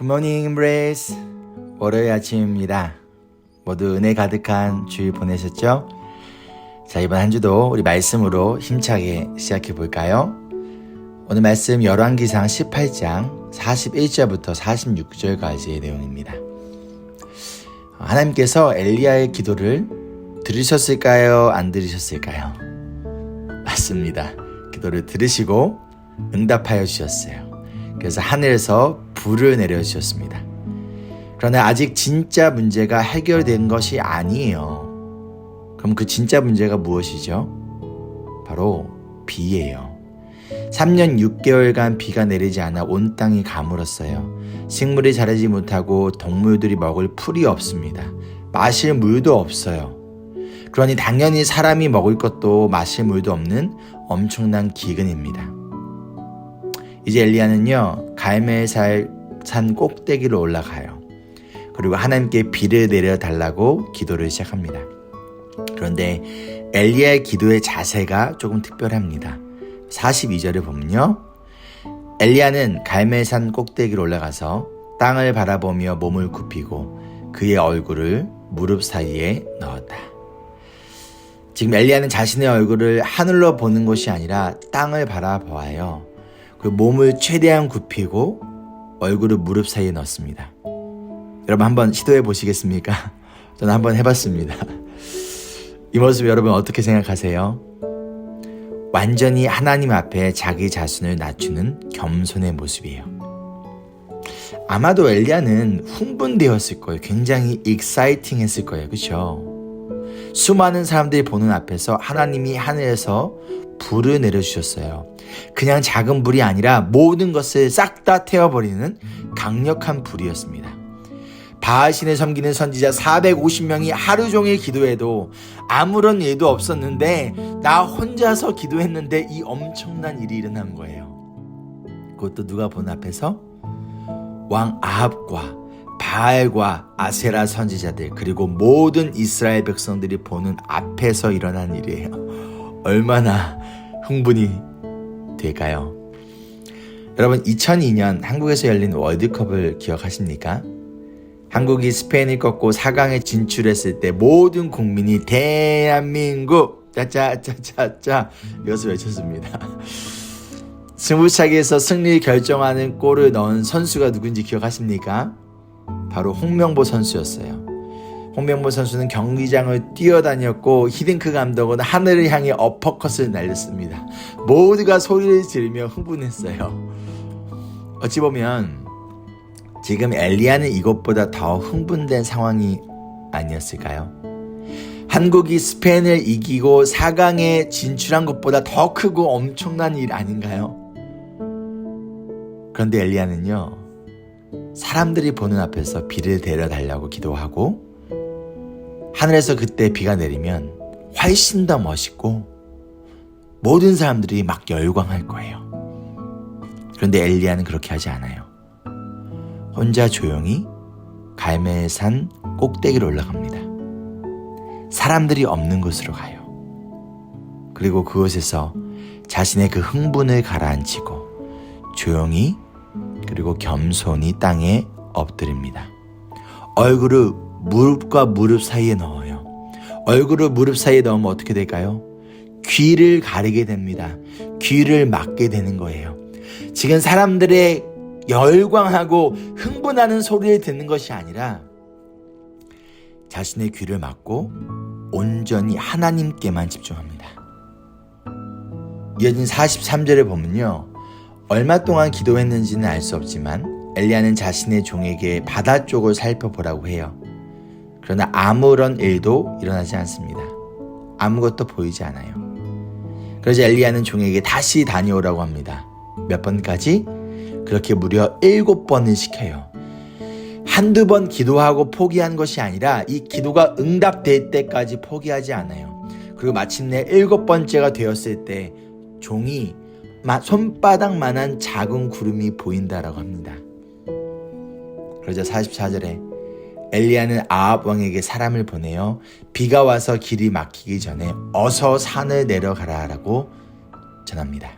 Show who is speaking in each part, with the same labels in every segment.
Speaker 1: 굿모닝 임브레이스 월요일 아침입니다. 모두 은혜 가득한 주일 보내셨죠? 자, 이번 한 주도 우리 말씀으로 힘차게 시작해 볼까요? 오늘 말씀 열왕기상 18장 41절부터 46절까지의 내용입니다. 하나님께서 엘리야의 기도를 들으셨을까요? 안 들으셨을까요? 맞습니다. 기도를 들으시고 응답하여 주셨어요. 그래서 하늘에서 불을 내려주셨습니다. 그러나 아직 진짜 문제가 해결된 것이 아니에요. 그럼 그 진짜 문제가 무엇이죠? 바로 비예요. 3년 6개월간 비가 내리지 않아 온 땅이 가물었어요. 식물이 자라지 못하고 동물들이 먹을 풀이 없습니다. 마실 물도 없어요. 그러니 당연히 사람이 먹을 것도 마실 물도 없는 엄청난 기근입니다. 이제 엘리야는요, 갈멜살 산 꼭대기로 올라가요. 그리고 하나님께 비를 내려달라고 기도를 시작합니다. 그런데 엘리야의 기도의 자세가 조금 특별합니다. 42절을 보면요, 엘리야는 갈멜산 꼭대기로 올라가서 땅을 바라보며 몸을 굽히고 그의 얼굴을 무릎 사이에 넣었다. 지금 엘리야는 자신의 얼굴을 하늘로 보는 것이 아니라 땅을 바라보아요. 그 몸을 최대한 굽히고 얼굴을 무릎 사이에 넣습니다. 여러분 한번 시도해 보시겠습니까? 저는 한번 해봤습니다. 이 모습 여러분 어떻게 생각하세요? 완전히 하나님 앞에 자기 자신을 낮추는 겸손의 모습이에요. 아마도 엘리야는 흥분되었을 거예요. 굉장히 익사이팅했을 거예요. 그렇죠? 수많은 사람들이 보는 앞에서 하나님이 하늘에서 불을 내려주셨어요. 그냥 작은 불이 아니라 모든 것을 싹 다 태워버리는 강력한 불이었습니다. 바알신을 섬기는 선지자 450명이 하루 종일 기도해도 아무런 일도 없었는데 나 혼자서 기도했는데 이 엄청난 일이 일어난 거예요. 그것도 누가 보는 앞에서? 왕 아합과 바알과 아세라 선지자들 그리고 모든 이스라엘 백성들이 보는 앞에서 일어난 일이에요. 얼마나 흥분이 될까요? 여러분 2002년 한국에서 열린 월드컵을 기억하십니까? 한국이 스페인을 꺾고 4강에 진출했을 때 모든 국민이 대한민국 짜짜짜짜짜 이것을 외쳤습니다. 승부차기에서 승리를 결정하는 골을 넣은 선수가 누군지 기억하십니까? 바로 홍명보 선수였어요. 홍명보 선수는 경기장을 뛰어다녔고 히딩크 감독은 하늘을 향해 어퍼컷을 날렸습니다. 모두가 소리를 지르며 흥분했어요. 어찌 보면 지금 엘리야는 이것보다 더 흥분된 상황이 아니었을까요? 한국이 스페인을 이기고 4강에 진출한 것보다 더 크고 엄청난 일 아닌가요? 그런데 엘리야는요, 사람들이 보는 앞에서 비를 데려달라고 기도하고 하늘에서 그때 비가 내리면 훨씬 더 멋있고 모든 사람들이 막 열광할 거예요. 그런데 엘리야는 그렇게 하지 않아요. 혼자 조용히 갈멜산 꼭대기로 올라갑니다. 사람들이 없는 곳으로 가요. 그리고 그곳에서 자신의 그 흥분을 가라앉히고 조용히 그리고 겸손히 땅에 엎드립니다. 얼굴을 무릎과 무릎 사이에 넣어요. 얼굴을 무릎 사이에 넣으면 어떻게 될까요? 귀를 가리게 됩니다. 귀를 막게 되는 거예요. 지금 사람들의 열광하고 흥분하는 소리를 듣는 것이 아니라 자신의 귀를 막고 온전히 하나님께만 집중합니다. 이어진 43절을 보면요, 얼마 동안 기도했는지는 알 수 없지만 엘리야는 자신의 종에게 바다 쪽을 살펴보라고 해요. 그러나 아무런 일도 일어나지 않습니다. 아무것도 보이지 않아요. 그래서 엘리야는 종에게 다시 다녀오라고 합니다. 몇 번까지? 그렇게 무려 7번을 시켜요. 한두 번 기도하고 포기한 것이 아니라 이 기도가 응답될 때까지 포기하지 않아요. 그리고 마침내 7번째가 되었을 때 종이 손바닥만한 작은 구름이 보인다라고 합니다. 그러자 44절에 엘리야는 아합 왕에게 사람을 보내어 비가 와서 길이 막히기 전에 어서 산을 내려가라라고 전합니다.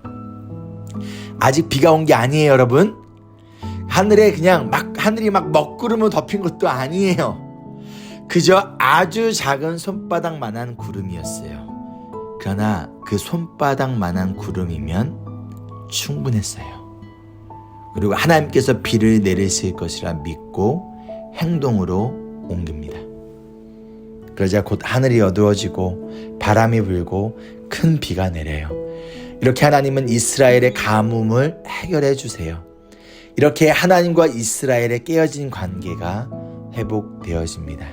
Speaker 1: 아직 비가 온 게 아니에요, 여러분. 하늘에 그냥 막 하늘이 막 먹구름으로 덮인 것도 아니에요. 그저 아주 작은 손바닥만한 구름이었어요. 그러나 그 손바닥만한 구름이면 충분했어요. 그리고 하나님께서 비를 내리실 것이라 믿고 행동으로 옮깁니다. 그러자 곧 하늘이 어두워지고 바람이 불고 큰 비가 내려요. 이렇게 하나님은 이스라엘의 가뭄을 해결해 주세요. 이렇게 하나님과 이스라엘의 깨어진 관계가 회복되어집니다.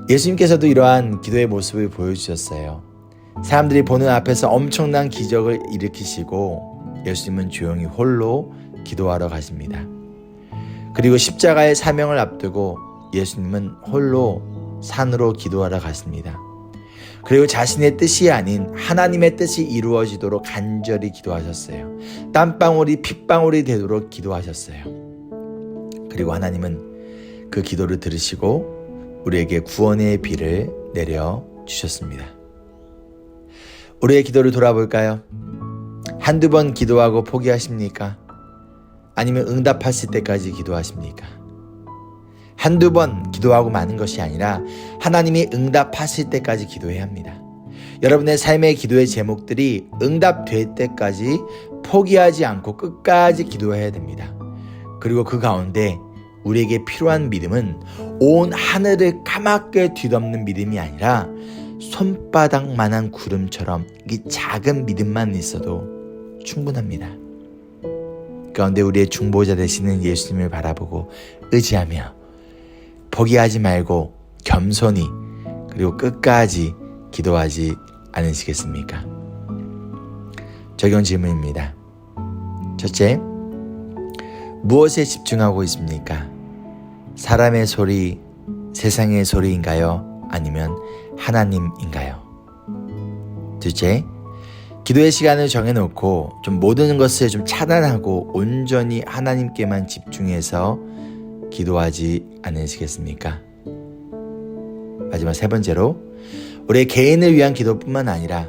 Speaker 1: 예수님께서도 이러한 기도의 모습을 보여주셨어요. 사람들이 보는 앞에서 엄청난 기적을 일으키시고 예수님은 조용히 홀로 기도하러 가십니다. 그리고 십자가의 사명을 앞두고 예수님은 홀로 산으로 기도하러 갔습니다. 그리고 자신의 뜻이 아닌 하나님의 뜻이 이루어지도록 간절히 기도하셨어요. 땀방울이 핏방울이 되도록 기도하셨어요. 그리고 하나님은 그 기도를 들으시고 우리에게 구원의 비를 내려주셨습니다. 우리의 기도를 돌아볼까요? 한두 번 기도하고 포기하십니까? 아니면 응답하실 때까지 기도하십니까? 한두 번 기도하고 마는 것이 아니라 하나님이 응답하실 때까지 기도해야 합니다. 여러분의 삶의 기도의 제목들이 응답될 때까지 포기하지 않고 끝까지 기도해야 됩니다. 그리고 그 가운데 우리에게 필요한 믿음은 온 하늘을 까맣게 뒤덮는 믿음이 아니라 손바닥만한 구름처럼 이 작은 믿음만 있어도 충분합니다. 그런데 우리의 중보자 되시는 예수님을 바라보고 의지하며 포기하지 말고 겸손히 그리고 끝까지 기도하지 않으시겠습니까? 적용 질문입니다. 첫째, 무엇에 집중하고 있습니까? 사람의 소리, 세상의 소리인가요? 아니면 하나님인가요? 둘째, 기도의 시간을 정해놓고 좀 모든 것을 좀 차단하고 온전히 하나님께만 집중해서 기도하지 않으시겠습니까? 마지막 세 번째로 우리의 개인을 위한 기도뿐만 아니라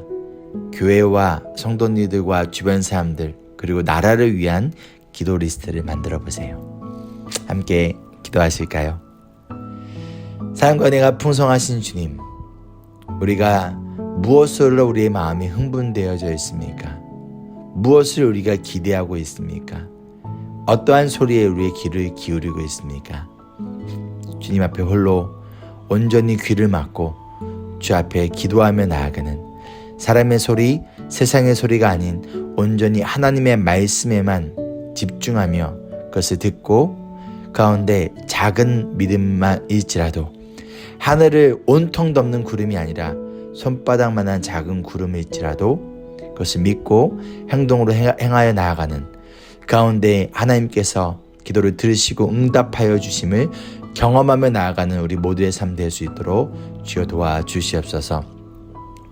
Speaker 1: 교회와 성도님들과 주변 사람들 그리고 나라를 위한 기도 리스트를 만들어 보세요. 함께 기도하실까요? 사랑과 은혜가 풍성하신 주님, 우리가 무엇으로 우리의 마음이 흥분되어져 있습니까? 무엇을 우리가 기대하고 있습니까? 어떠한 소리에 우리의 귀를 기울이고 있습니까? 주님 앞에 홀로 온전히 귀를 막고 주 앞에 기도하며 나아가는 사람의 소리, 세상의 소리가 아닌 온전히 하나님의 말씀에만 집중하며 그것을 듣고 가운데 작은 믿음만 일지라도 하늘을 온통 덮는 구름이 아니라 손바닥만한 작은 구름일지라도 그것을 믿고 행동으로 행하여 나아가는 가운데 하나님께서 기도를 들으시고 응답하여 주심을 경험하며 나아가는 우리 모두의 삶 될 수 있도록 주여 도와주시옵소서.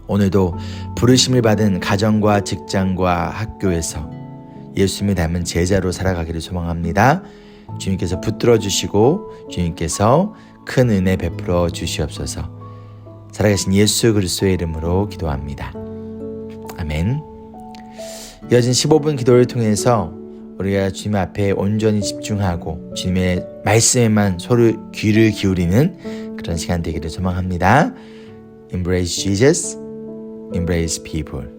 Speaker 1: 오늘도 부르심을 받은 가정과 직장과 학교에서 예수님을 닮은 제자로 살아가기를 소망합니다. 주님께서 붙들어 주시고 주님께서 큰 은혜 베풀어 주시옵소서. 살아계신 예수 그리스도의 이름으로 기도합니다. 아멘. 이어진 15분 기도를 통해서 우리가 주님 앞에 온전히 집중하고 주님의 말씀에만 귀를 기울이는 그런 시간 되기를 소망합니다. Embrace Jesus, embrace people.